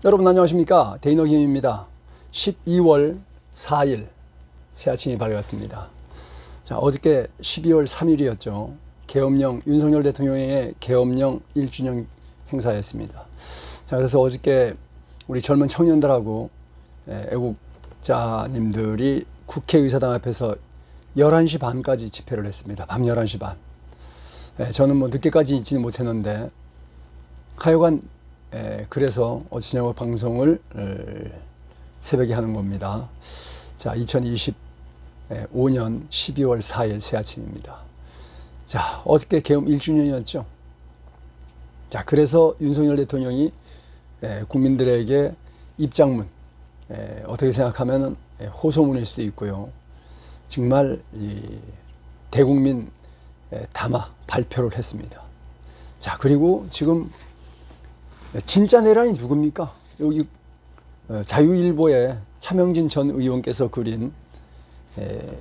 여러분 안녕하십니까? 데이너김입니다. 12월 4일 새 아침이 밝았습니다. 자, 어저께 12월 3일이었죠. 계엄령, 윤석열 대통령의 계엄령 1주년 행사였습니다. 자, 그래서 어저께 우리 젊은 청년들하고 애국자님들이 국회의사당 앞에서 11시 반까지 집회를 했습니다. 밤 11시 반. 저는 뭐 늦게까지 있지는 못했는데 하여간 그래서 어제 저녁 방송을 새벽에 하는 겁니다. 자, 2025년 12월 4일 새 아침입니다. 자, 어저께 계엄 1주년이었죠. 자, 그래서 윤석열 대통령이 국민들에게 입장문, 어떻게 생각하면 호소문일 수도 있고요. 정말 대국민 담화 발표를 했습니다. 자, 그리고 지금 진짜 내란이 누굽니까? 여기 자유일보의 차명진 전 의원께서 그린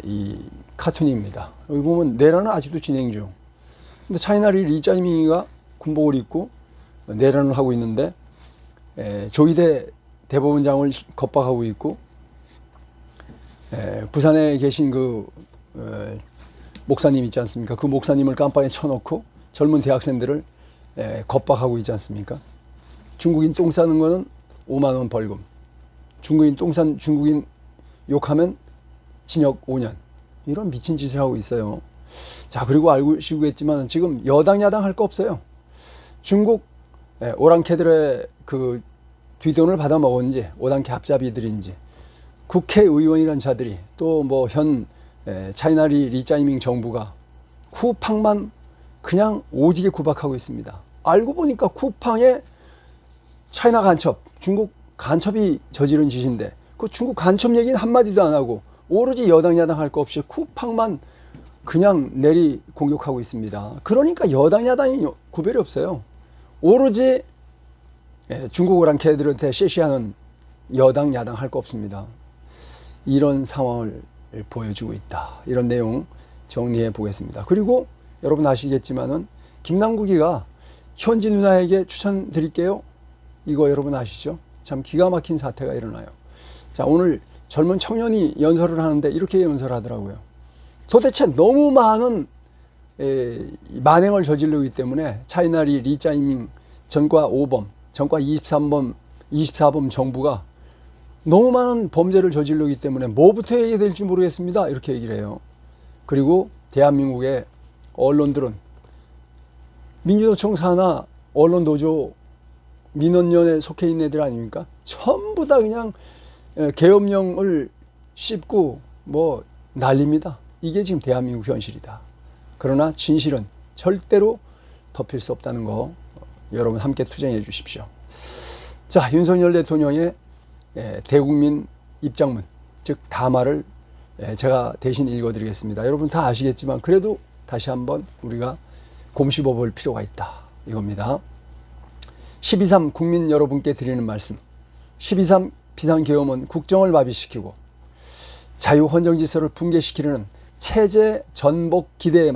이 카툰입니다. 여기 보면 내란은 아직도 진행 중. 근데 차이나리 리짜이밍이가 군복을 입고 내란을 하고 있는데 조희대 대법원장을 겁박하고 있고 부산에 계신 그 목사님 있지 않습니까? 그 목사님을 깜빵에 쳐놓고 젊은 대학생들을 겁박하고 있지 않습니까? 중국인 똥 싸는 거는 5만 원 벌금. 중국인 욕하면 징역 5년. 이런 미친 짓을 하고 있어요. 자, 그리고 알고시겠지만 지금 여당 야당 할 거 없어요. 중국 오랑캐들의 그 뒷돈을 받아 먹었는지, 오랑캐 합잡이들인지, 국회의원이란 자들이 또 뭐 현 차이나리 리짜이밍 정부가 쿠팡만 그냥 오지게 구박하고 있습니다. 알고 보니까 쿠팡에 차이나 간첩, 중국 간첩이 저지른 짓인데 그 중국 간첩 얘기는 한마디도 안 하고 오로지 여당 야당 할 거 없이 쿠팡만 그냥 내리 공격하고 있습니다. 그러니까 여당 야당이 구별이 없어요. 오로지 중국 오랑캐들한테 쉐시하는 여당 야당 할 거 없습니다. 이런 상황을 보여주고 있다. 이런 내용 정리해 보겠습니다. 그리고 여러분 아시겠지만은 김남국이가 현지 누나에게 추천드릴게요. 이거 여러분 아시죠? 참 기가 막힌 사태가 일어나요. 자, 오늘 젊은 청년이 연설을 하는데 이렇게 연설하더라고요. 도대체 너무 많은 만행을 저지르기 때문에 차이나리 리짜이밍 전과 5범, 전과 24범 정부가 너무 많은 범죄를 저지르기 때문에 뭐부터 해야 될지 모르겠습니다. 이렇게 얘기를 해요. 그리고 대한민국의 언론들은 민주노총 산하 언론노조 민원연에 속해 있는 애들 아닙니까? 전부 다 그냥 계엄령을 씹고 뭐 난립니다. 이게 지금 대한민국 현실이다. 그러나 진실은 절대로 덮일 수 없다는 거 여러분 함께 투쟁해 주십시오. 자, 윤석열 대통령의 대국민 입장문, 즉 담화를 제가 대신 읽어드리겠습니다. 여러분 다 아시겠지만 그래도 다시 한번 우리가 곰씹어 볼 필요가 있다. 이겁니다. 12.3 국민 여러분께 드리는 말씀. 12.3 비상계엄은 국정을 마비시키고 자유헌정질서를 붕괴시키려는 체제 전복 기도에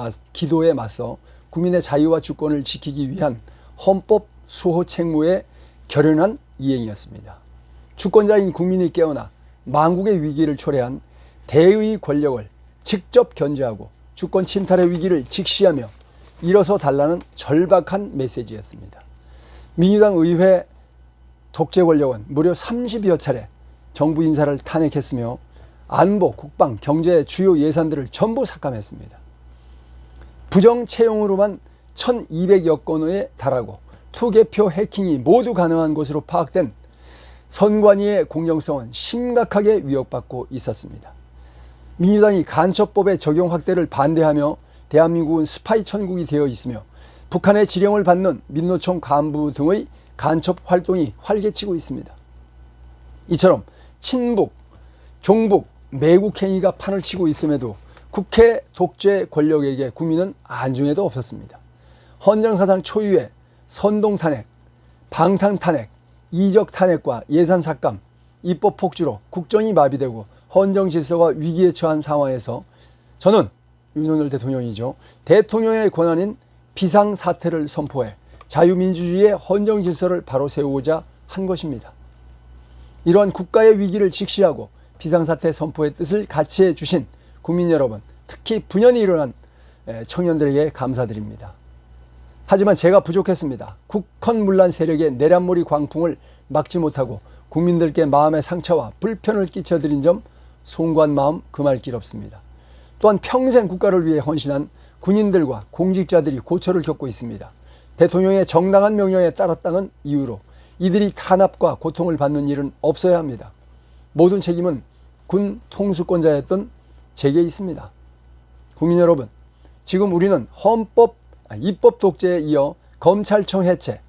맞서 국민의 자유와 주권을 지키기 위한 헌법 수호 책무의 결연한 이행이었습니다. 주권자인 국민이 깨어나 망국의 위기를 초래한 대의 권력을 직접 견제하고 주권 침탈의 위기를 직시하며 일어서 달라는 절박한 메시지였습니다. 민주당 의회 독재 권력은 무려 30여 차례 정부 인사를 탄핵했으며 안보, 국방, 경제 주요 예산들을 전부 삭감했습니다. 부정 채용으로만 1200여 건에 달하고 투개표 해킹이 모두 가능한 것으로 파악된 선관위의 공정성은 심각하게 위협받고 있었습니다. 민주당이 간첩법의 적용 확대를 반대하며 대한민국은 스파이 천국이 되어 있으며 북한의 지령을 받는 민노총 간부 등의 간첩 활동이 활개치고 있습니다. 이처럼 친북, 종북, 매국 행위가 판을 치고 있음에도 국회 독재 권력에게 국민은 안중에도 없었습니다. 헌정사상 초유의 선동탄핵, 방탄탄핵, 이적탄핵과 예산삭감, 입법폭주로 국정이 마비되고 헌정질서가 위기에 처한 상황에서 저는 윤석열 대통령이죠. 대통령의 권한인 비상사태를 선포해 자유민주주의의 헌정질서를 바로 세우고자 한 것입니다. 이러한 국가의 위기를 직시하고 비상사태 선포의 뜻을 같이 해주신 국민 여러분, 특히 분연히 일어난 청년들에게 감사드립니다. 하지만 제가 부족했습니다. 국헌문란 세력의 내란몰이 광풍을 막지 못하고 국민들께 마음의 상처와 불편을 끼쳐드린 점 송구한 마음 금할 길 없습니다. 또한 평생 국가를 위해 헌신한 군인들과 공직자들이 고초를 겪고 있습니다. 대통령의 정당한 명령에 따랐다는 이유로 이들이 탄압과 고통을 받는 일은 없어야 합니다. 모든 책임은 군 통수권자였던 제게 있습니다. 국민 여러분, 지금 우리는 입법 독재에 이어 검찰청 해체,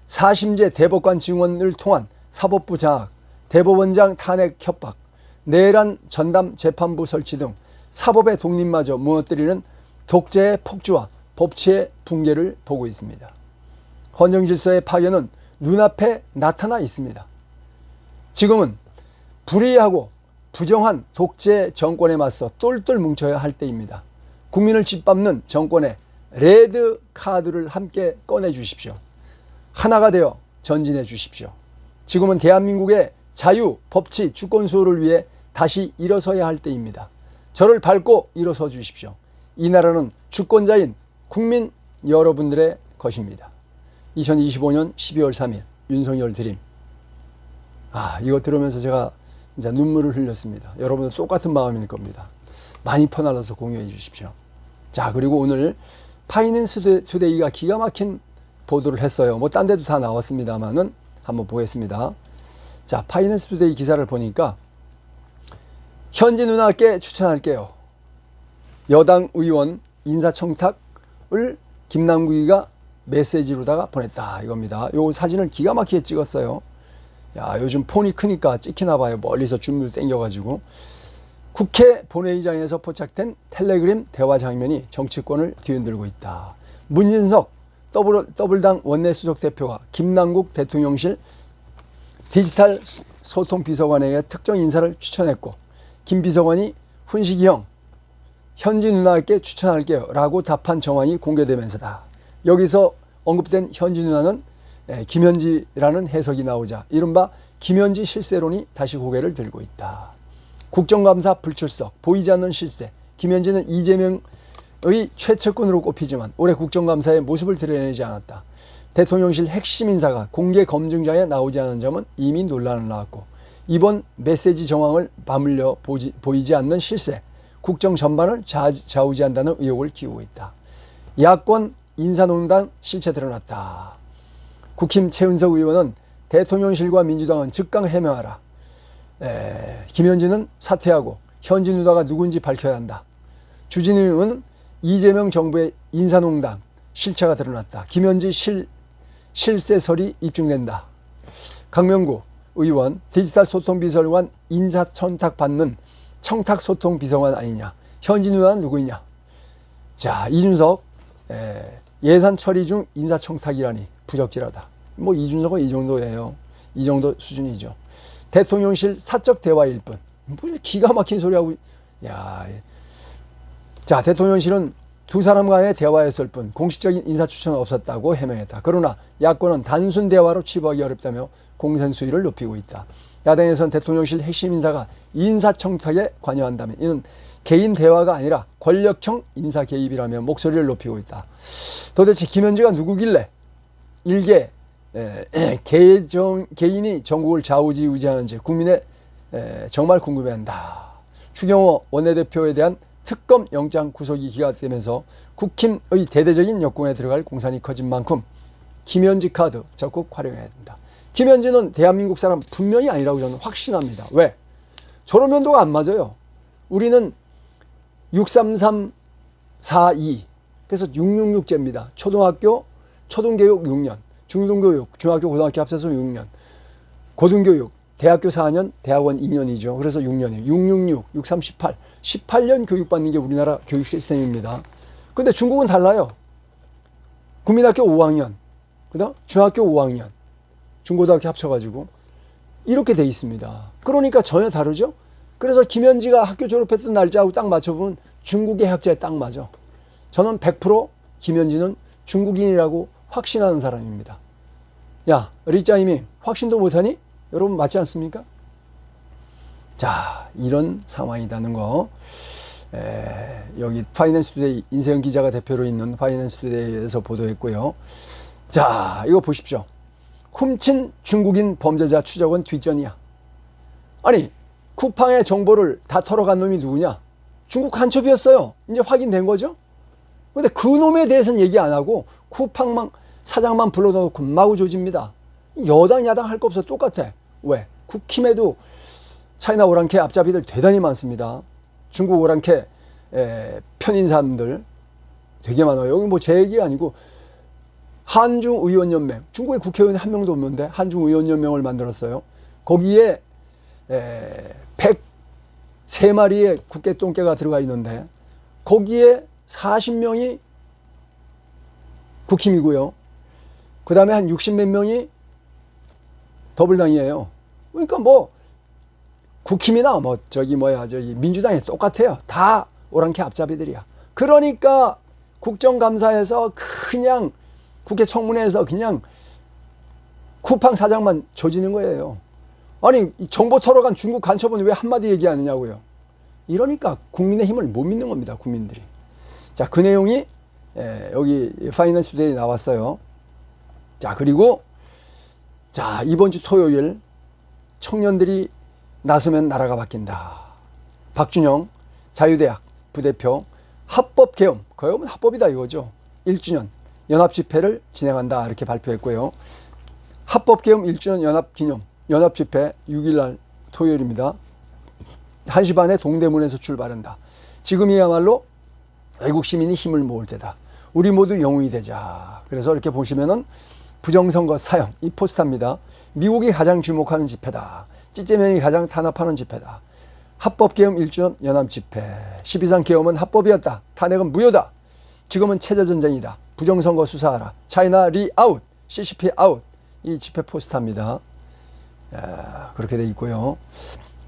사심제 대법관 증언을 통한 사법부 장악, 대법원장 탄핵 협박, 내란 전담 재판부 설치 등 사법의 독립마저 무너뜨리는 독재의 폭주와 법치의 붕괴를 보고 있습니다. 헌정질서의 파괴는 눈앞에 나타나 있습니다. 지금은 불의하고 부정한 독재 정권에 맞서 똘똘 뭉쳐야 할 때입니다. 국민을 짓밟는 정권의 레드 카드를 함께 꺼내 주십시오. 하나가 되어 전진해 주십시오. 지금은 대한민국의 자유, 법치, 주권 수호를 위해 다시 일어서야 할 때입니다. 저를 밟고 일어서 주십시오. 이 나라는 주권자인 국민 여러분들의 것입니다. 2025년 12월 3일 윤석열 드림. 이거 들으면서 제가 이제 눈물을 흘렸습니다. 여러분도 똑같은 마음일 겁니다. 많이 퍼날라서 공유해 주십시오. 자, 그리고 오늘 파이낸스 투데이가 기가 막힌 보도를 했어요. 뭐 딴 데도 다 나왔습니다만은 한번 보겠습니다. 자, 파이낸스 투데이 기사를 보니까 현지 누나께 추천할게요. 여당 의원 인사청탁을 김남국이가 메시지로다가 보냈다 이겁니다. 요 사진을 기가 막히게 찍었어요. 야, 요즘 폰이 크니까 찍히나 봐요. 멀리서 줌을 당겨가지고. 국회 본회의장에서 포착된 텔레그램 대화 장면이 정치권을 뒤흔들고 있다. 문진석 더블당 원내수석 대표가 김남국 대통령실 디지털 소통 비서관에게 특정 인사를 추천했고, 김 비서관이 훈식이 형, 현지 누나께 추천할게요 라고 답한 정황이 공개되면서다. 여기서 언급된 현지 누나는 김현지라는 해석이 나오자 이른바 김현지 실세론이 다시 고개를 들고 있다. 국정감사 불출석, 보이지 않는 실세. 김현지는 이재명의 최측근으로 꼽히지만 올해 국정감사의 모습을 드러내지 않았다. 대통령실 핵심 인사가 공개 검증자에 나오지 않은 점은 이미 논란을 낳았고, 이번 메시지 정황을 맞물려 보이지 않는 실세, 국정 전반을 좌우지한다는 의혹을 키우고 있다. 야권 인사농단 실체 드러났다. 국힘 최은석 의원은 대통령실과 민주당은 즉각 해명하라. 김현지는 사퇴하고 현지 누나가 누군지 밝혀야 한다. 주진우 의원은 이재명 정부의 인사농단 실체가 드러났다. 김현지 실세설이 입증된다. 강명구 의원 디지털 소통비서관 인사청탁 받는 청탁소통비서관 아니냐. 현지 누나는 누구이냐. 자, 이준석 예산 처리 중 인사청탁이라니 부적절하다. 뭐 이준석은 이 정도예요. 이 정도 수준이죠. 대통령실 사적 대화일 뿐. 뭐 기가 막힌 소리하고. 야. 자, 대통령실은 두 사람 간의 대화였을 뿐 공식적인 인사 추천은 없었다고 해명했다. 그러나 야권은 단순 대화로 취부하기 어렵다며 공선 수위를 높이고 있다. 야당에선 대통령실 핵심 인사가 인사청탁에 관여한다면 이는 개인 대화가 아니라 권력형 인사 개입이라며 목소리를 높이고 있다. 도대체 김현지가 누구길래 일개 개인이 전국을 좌우지우지하는지 국민의 정말 궁금해한다. 추경호 원내대표에 대한 특검 영장 구속이 기각되면서 국힘의 대대적인 역공에 들어갈 공산이 커진 만큼 김현지 카드 적극 활용해야 된다. 김현지는 대한민국 사람 분명히 아니라고 저는 확신합니다. 왜? 졸업연도가 안 맞아요. 우리는 63342 그래서 666제입니다. 초등교육 6년, 중등교육, 중학교, 고등학교 합쳐서 6년, 고등교육, 대학교 4년, 대학원 2년이죠. 그래서 6년이에요. 666, 6318, 18년 교육받는 게 우리나라 교육 시스템입니다. 근데 중국은 달라요. 국민학교 5학년, 그다음 중학교 5학년, 중고등학교 합쳐가지고 이렇게 돼 있습니다. 그러니까 전혀 다르죠. 그래서 김현지가 학교 졸업했던 날짜하고 딱 맞춰보면 중국의 학자에 딱 맞아. 저는 100% 김현지는 중국인이라고 확신하는 사람입니다. 야, 리짜이밍 확신도 못하니? 여러분 맞지 않습니까? 자, 이런 상황이라는 거. 여기 파이낸스 투데이 인세영 기자가 대표로 있는 파이낸스 투데이에서 보도했고요. 자, 이거 보십시오. 훔친 중국인 범죄자 추적은 뒷전이야. 아니, 쿠팡의 정보를 다 털어간 놈이 누구냐? 중국 간첩이었어요. 이제 확인된 거죠. 근데 그 놈에 대해서는 얘기 안 하고 쿠팡 사장만 불러놓고 마구 조집니다. 여당 야당 할 거 없어 똑같아. 왜? 국힘에도 차이나 오랑캐 앞잡이들 대단히 많습니다. 중국 오랑캐 편인 사람들 되게 많아요. 여기 뭐 제 얘기 아니고 한중의원연맹, 중국에 국회의원이 한 명도 없는데 한중의원연맹을 만들었어요. 거기에 103마리의 국개똥개가 들어가 있는데 거기에 40명이 국힘이고요. 그 다음에 한 60몇 명이 더불당이에요. 그러니까 뭐 국힘이나 뭐 저기 민주당이 똑같아요. 다 오랑캐 앞잡이들이야. 그러니까 국정감사에서 그냥 국회 청문회에서 그냥 쿠팡 사장만 조지는 거예요. 아니, 정보 털어간 중국 간첩은 왜 한마디 얘기 안 하냐고요. 이러니까 국민의힘을 못 믿는 겁니다. 국민들이. 자, 그 내용이 여기 파이낸스 투데이에 나왔어요. 자, 그리고 자, 이번 주 토요일 청년들이 나서면 나라가 바뀐다. 박준영 자유대학 부대표 합법개엄, 거엄은 합법이다 이거죠. 1주년 연합집회를 진행한다 이렇게 발표했고요. 합법개엄 1주년 연합집회 6일날 토요일입니다. 1시 반에 동대문에서 출발한다. 지금이야말로 외국 시민이 힘을 모을 때다. 우리 모두 영웅이 되자. 그래서 이렇게 보시면은 부정선거 사형, 이 포스터입니다. 미국이 가장 주목하는 집회다. 찌찌명이 가장 탄압하는 집회다. 합법개엄 1주년 연합집회. 12상 계엄은 합법이었다. 탄핵은 무효다. 지금은 체제전쟁이다. 부정선거 수사하라. 차이나 리 아웃, CCP 아웃. 이 집회 포스터입니다. 그렇게 돼 있고요.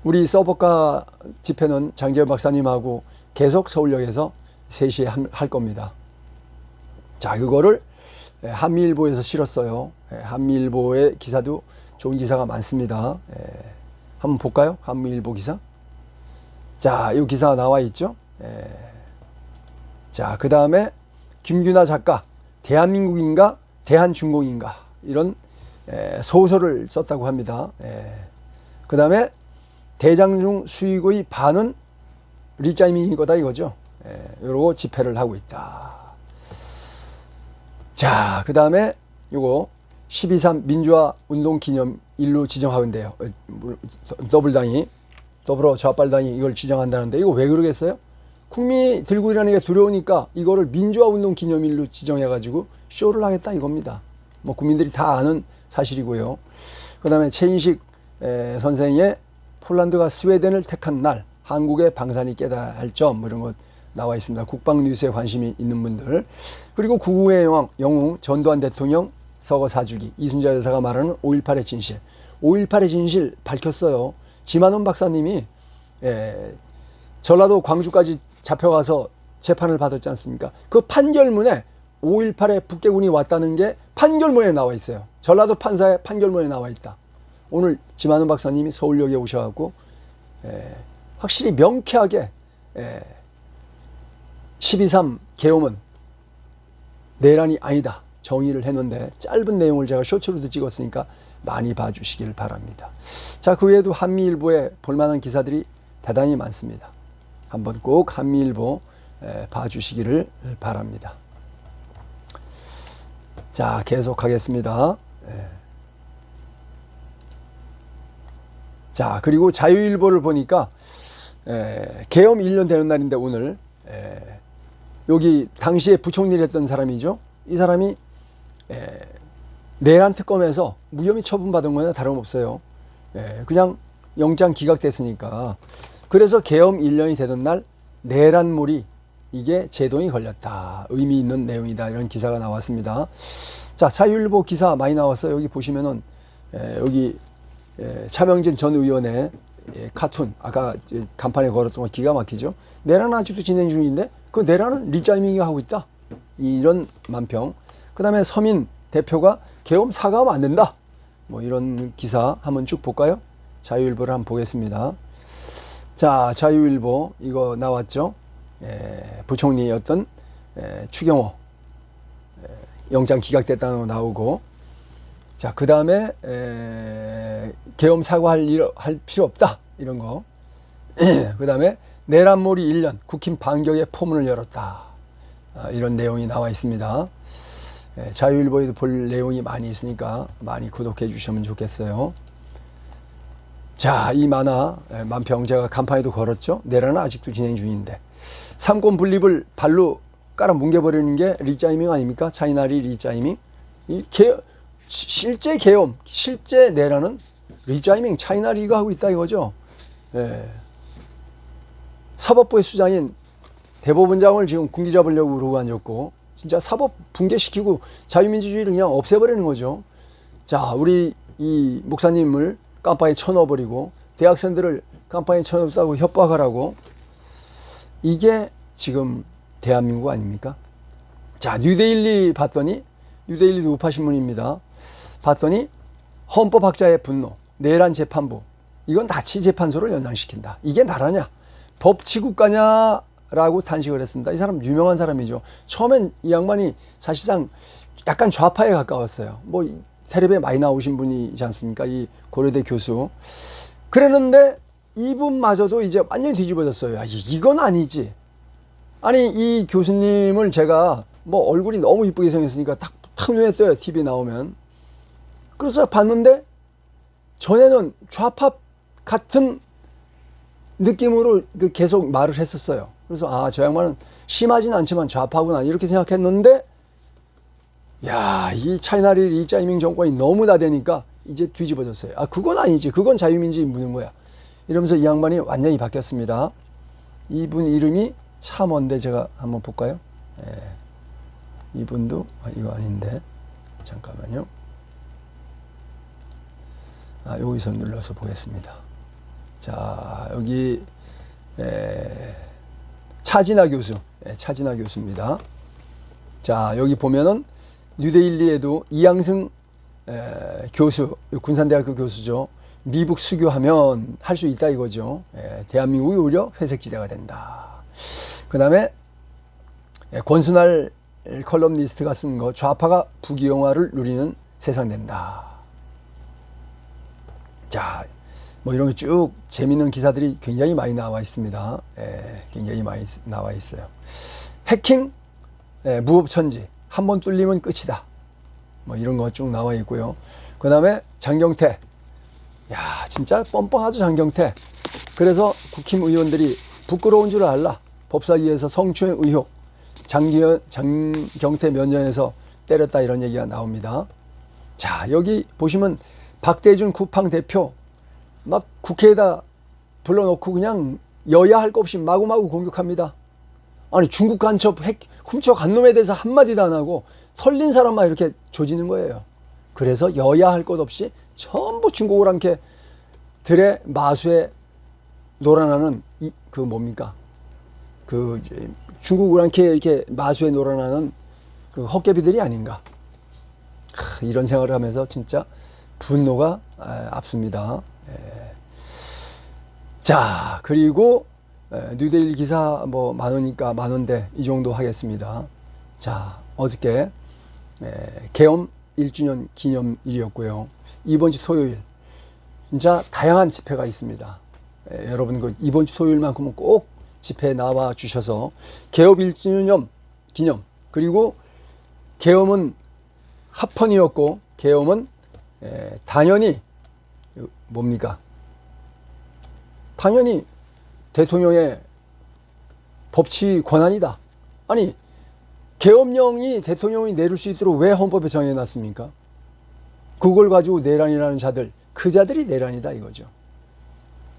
우리 서버가 집회는 장재현 박사님하고 계속 서울역에서 3시에 할 겁니다. 자, 그거를 한미일보에서 실었어요. 한미일보의 기사도 좋은 기사가 많습니다. 한번 볼까요? 한미일보 기사. 자, 이 기사가 나와 있죠. 자, 그 다음에 김규나 작가, 대한민국인가 대한중국인가, 이런 소설을 썼다고 합니다. 그 다음에 대장중 수익의 반은 리짜이밍인 거다 이거죠. 이러고 집회를 하고 있다. 자, 그 다음에 요거 12.3 민주화 운동 기념일로 지정하는데요. 더불당이, 더불어 좌빨당이 이걸 지정한다는데 이거 왜 그러겠어요? 국민이 들고 일하는 게 두려우니까 이거를 민주화 운동 기념일로 지정해가지고 쇼를 하겠다 이겁니다. 뭐 국민들이 다 아는 사실이고요. 그 다음에 최인식 선생의 폴란드가 스웨덴을 택한 날, 한국의 방산이 깨달아야 할 점, 뭐 이런 것 나와 있습니다. 국방 뉴스에 관심이 있는 분들. 그리고 구구의 영웅 전두환 대통령 서거 사주기, 이순자 여사가 말하는 5.18의 진실. 5.18의 진실 밝혔어요. 지만원 박사님이 전라도 광주까지 잡혀가서 재판을 받았지 않습니까? 그 판결문에 5.18에 북괴군이 왔다는 게 판결문에 나와 있어요. 전라도 판사의 판결문에 나와 있다. 오늘 지만원 박사님이 서울역에 오셔갖고 확실히 명쾌하게 12.3 계엄은 내란이 아니다 정의를 했는데, 짧은 내용을 제가 쇼츠로도 찍었으니까 많이 봐주시길 바랍니다. 자, 그 외에도 한미일보에 볼만한 기사들이 대단히 많습니다. 한번 꼭 한미일보 봐주시기를 바랍니다. 자, 계속하겠습니다. 자, 그리고 자유일보를 보니까 계엄 1년 되는 날인데 오늘 여기 당시에 부총리를 했던 사람이죠. 이 사람이 내란 특검에서 무혐의 처분받은 거나 다름없어요. 그냥 영장 기각됐으니까. 그래서 계엄 1년이 되던 날 내란몰이, 이게 제동이 걸렸다. 의미 있는 내용이다. 이런 기사가 나왔습니다. 자, 자유일보 기사 많이 나왔어요. 여기 보시면은 여기 차명진 전 의원의 카툰, 아까 간판에 걸었던 거 기가 막히죠. 내란은 아직도 진행 중인데 그 내란은 리짜이밍이 하고 있다. 이런 만평. 그 다음에 서민 대표가 계엄 사과하면 안 된다. 뭐 이런 기사 한번 쭉 볼까요? 자유일보를 한번 보겠습니다. 자, 자유일보 이거 나왔죠. 부총리였던 추경호 영장 기각됐다는 거 나오고, 자, 그 다음에 계엄 사과할 필요 없다 이런 거. 그 다음에 내란몰이 1년 국힘 반격의 포문을 열었다, 이런 내용이 나와 있습니다. 자유일보에도 볼 내용이 많이 있으니까 많이 구독해 주시면 좋겠어요. 자, 이 만화 만평 제가 간판에도 걸었죠. 내란은 아직도 진행 중인데 삼권 분립을 발로 깔아 뭉개버리는 게 리짜이밍 아닙니까? 차이나리 리짜이밍. 실제 계엄, 실제 내란은 리짜이밍, 차이나리가 하고 있다 이거죠. 사법부의 수장인 대법원장을 지금 군기 잡으려고 그러고 앉았고, 진짜 사법 붕괴시키고 자유민주주의를 그냥 없애버리는 거죠. 자, 우리 이 목사님을 깜빵에 쳐넣어버리고 대학생들을 깜빵에 쳐넣었다고 협박하라고. 이게 지금 대한민국 아닙니까? 자, 뉴데일리 봤더니, 뉴데일리도 우파 신문입니다. 봤더니 헌법학자의 분노, 내란 재판부, 이건 나치 재판소를 연장시킨다. 이게 나라냐? 법치국가냐라고 탄식을 했습니다. 이 사람 유명한 사람이죠. 처음엔 이 양반이 사실상 약간 좌파에 가까웠어요. 뭐 텔레비에 많이 나오신 분이지 않습니까? 이 고려대 교수. 그랬는데 이분마저도 이제 완전히 뒤집어졌어요. 이건 아니지. 아니, 이 교수님을 제가 뭐 얼굴이 너무 이쁘게 생겼으니까 탁 눈에 떠요, TV 나오면. 그래서 봤는데 전에는 좌파 같은 느낌으로 계속 말을 했었어요. 그래서 저 양반은 심하진 않지만 좌파구나 이렇게 생각했는데, 야, 이 차이나리 리짜이밍 정권이 너무 나대니까 이제 뒤집어졌어요. 그건 아니지. 그건 자유민주주의 묻는 거야. 이러면서 이 양반이 완전히 바뀌었습니다. 이분 이름이 참 뭔데 제가 한번 볼까요? 이분도 이거 아닌데 잠깐만요. 여기서 눌러서 보겠습니다. 자, 여기 차진아 교수, 차진아 교수입니다. 자, 여기 보면은 뉴데일리에도 이양승 교수, 군산대학교 교수죠. 미북 수교하면 할 수 있다 이거죠. 대한민국이 오히려 회색지대가 된다. 그 다음에 권순할 컬럼니스트가 쓴 거, 좌파가 부귀영화를 누리는 세상 된다. 자, 뭐 이런 게 쭉 재미있는 기사들이 굉장히 많이 나와 있습니다. 굉장히 많이 나와 있어요. 해킹, 무법천지, 한번 뚫리면 끝이다. 뭐 이런 거 쭉 나와 있고요. 그 다음에 장경태. 야, 진짜 뻔뻔하죠, 장경태. 그래서 국힘 의원들이 부끄러운 줄 알라. 법사위에서 성추행 의혹, 장경태 면전에서 때렸다 이런 얘기가 나옵니다. 자, 여기 보시면 박대준 국방 대표 막 국회에다 불러놓고 그냥 여야 할 것 없이 마구마구 공격합니다. 아니, 중국 간첩 훔쳐간 놈에 대해서 한마디도 안 하고 털린 사람만 이렇게 조지는 거예요. 그래서 여야 할 것 없이 전부 중국 오랑캐 들의 마수에 놀아나는 그 뭡니까? 그 이제 중국 오랑캐 이렇게 마수에 놀아나는 그 헛개비들이 아닌가. 이런 생각을 하면서 진짜 분노가 앞섭니다. 자, 그리고 뉴데일리 기사 뭐 많으니까 많은데 이 정도 하겠습니다. 자, 어저께 계엄 1주년 기념일이었고요. 이번 주 토요일 진짜 다양한 집회가 있습니다. 여러분 이번 주 토요일만큼은 꼭 집회에 나와 주셔서 계엄 1주년 기념, 그리고 계엄은 합헌이었고 계엄은 당연히 뭡니까? 당연히 대통령의 법치 권한이다. 아니, 계엄령이 대통령이 내릴 수 있도록 왜 헌법에 정해놨습니까? 그걸 가지고 내란이라는 자들, 그 자들이 내란이다 이거죠.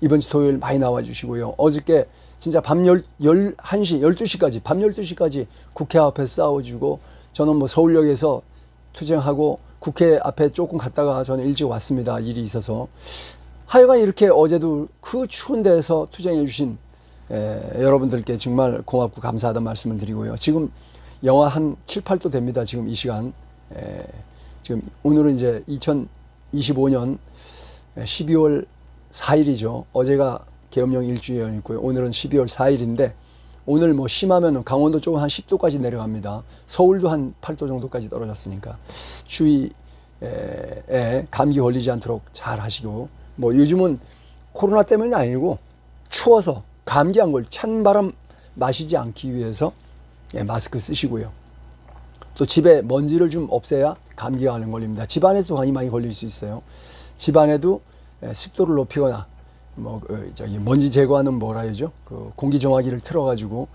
이번 주 토요일 많이 나와 주시고요. 어저께 진짜 밤 11시, 12시까지, 밤 12시까지 국회 앞에 싸워주고, 저는 뭐 서울역에서 투쟁하고 국회 앞에 조금 갔다가 저는 일찍 왔습니다. 일이 있어서. 하여간 이렇게 어제도 그 추운 데에서 투쟁해 주신 여러분들께 정말 고맙고 감사하다는 말씀을 드리고요. 지금 영하 한 7, 8도 됩니다. 지금 이 시간. 지금 오늘은 이제 2025년 12월 4일이죠. 어제가 계엄령 일주일이 있고요. 오늘은 12월 4일인데 오늘 뭐 심하면 강원도 쪽은 한 10도까지 내려갑니다. 서울도 한 8도 정도까지 떨어졌으니까 주위에 감기 걸리지 않도록 잘 하시고, 뭐 요즘은 코로나 때문이 아니고 추워서 감기 안 걸 찬바람 마시지 않기 위해서 마스크 쓰시고요. 또 집에 먼지를 좀 없애야 감기가 안 걸립니다. 집안에도 많이 걸릴 수 있어요. 집안에도 습도를 높이거나 뭐 먼지 제거하는 뭐라 해야죠? 그 공기정화기를 틀어가지고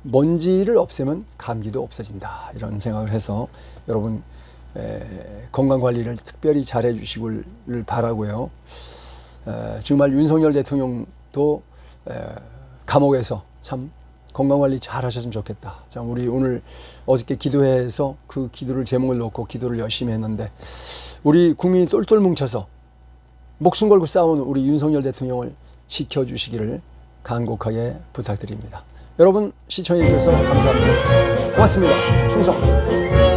먼지를 없애면 감기도 없어진다. 이런 생각을 해서 여러분 건강 관리를 특별히 잘 해주시길 바라고요. 정말 윤석열 대통령도 감옥에서 참 건강관리 잘 하셨으면 좋겠다. 자, 우리 오늘 어저께 기도회에서 그 기도를 제목을 놓고 기도를 열심히 했는데 우리 국민이 똘똘 뭉쳐서 목숨 걸고 싸우는 우리 윤석열 대통령을 지켜주시기를 간곡하게 부탁드립니다. 여러분 시청해 주셔서 감사합니다. 고맙습니다. 충성.